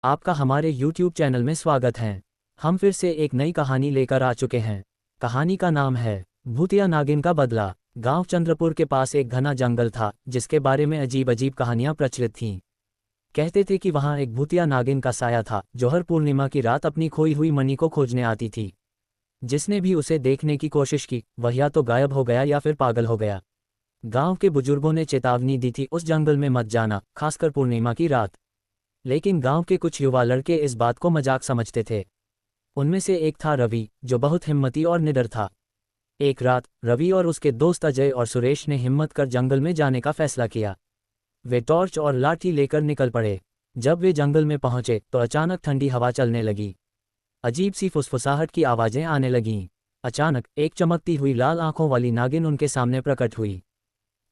आपका हमारे YouTube channel में स्वागत है। हम फिर से एक नई कहानी लेकर आ चुके हैं। कहानी का नाम है भूतिया नागिन का बदला। गांव चंद्रपुर के पास एक घना जंगल था जिसके बारे में अजीब अजीब कहानियां प्रचलित थीं। कहते थे कि वहां एक भूतिया नागिन का साया था जो हर पूर्णिमा की रात अपनी खोई हुई मणि को खोजने आती थी। जिसने भी उसे देखने की कोशिश की वह या तो गायब हो गया या फिर पागल हो गया। गांव के बुजुर्गों ने चेतावनी दी थी, उस जंगल में मत जाना, खासकर पूर्णिमा की रात। लेकिन गांव के कुछ युवा लड़के इस बात को मजाक समझते थे। उनमें से एक था रवि, जो बहुत हिम्मती और निडर था। एक रात रवि और उसके दोस्त अजय और सुरेश ने हिम्मत कर जंगल में जाने का फैसला किया। वे टॉर्च और लाठी लेकर निकल पड़े। जब वे जंगल में पहुंचे तो अचानक ठंडी हवा चलने लगी। अजीब सी फुसफुसाहट की आवाजें आने लगीं। अचानक एक चमकती हुई लाल आंखों वाली नागिन उनके सामने प्रकट हुई।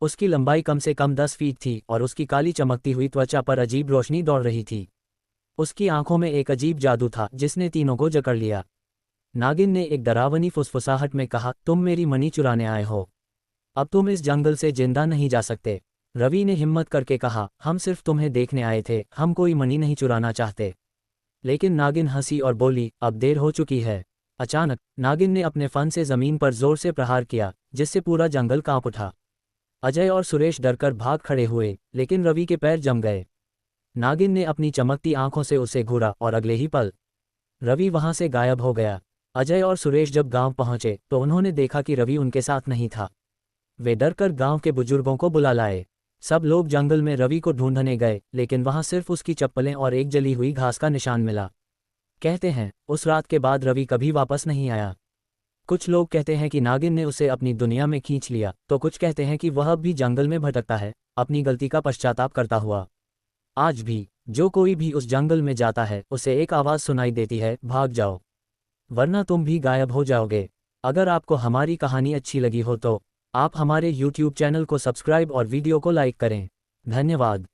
उसकी लंबाई कम से कम 10 फीट थी और उसकी काली चमकती हुई त्वचा पर अजीब रोशनी दौड़ रही थी। उसकी आंखों में एक अजीब जादू था जिसने तीनों को जकड़ लिया। नागिन ने एक डरावनी फुसफुसाहट में कहा, तुम मेरी मणि चुराने आए हो। अब तुम इस जंगल से जिंदा नहीं जा सकते। रवि ने हिम्मत करके कहा, हम सिर्फ तुम्हें देखने आए थे, हम कोई मणि नहीं चुराना चाहते। लेकिन नागिन हंसी और बोली, अब देर हो चुकी है। अचानक नागिन ने अपने फन से जमीन पर जोर से प्रहार किया जिससे पूरा जंगल कांप उठा। अजय और सुरेश डरकर भाग खड़े हुए, लेकिन रवि के पैर जम गए। नागिन ने अपनी चमकती आंखों से उसे घूरा और अगले ही पल रवि वहां से गायब हो गया। अजय और सुरेश जब गांव पहुंचे तो उन्होंने देखा कि रवि उनके साथ नहीं था। वे डरकर गांव के बुजुर्गों को बुला लाए। सब लोग जंगल में रवि को ढूंढने गए, लेकिन वहां सिर्फ उसकी चप्पलें और एक जली हुई घास का निशान मिला। कहते हैं उस रात के बाद रवि कभी वापस नहीं आया। कुछ लोग कहते हैं कि नागिन ने उसे अपनी दुनिया में खींच लिया, तो कुछ कहते हैं कि वह अब भी जंगल में भटकता है, अपनी गलती का पश्चाताप करता हुआ। आज भी जो कोई भी उस जंगल में जाता है उसे एक आवाज़ सुनाई देती है, भाग जाओ, वरना तुम भी गायब हो जाओगे। अगर आपको हमारी कहानी अच्छी लगी हो तो आप हमारे YouTube चैनल को सब्सक्राइब और वीडियो को लाइक करें। धन्यवाद।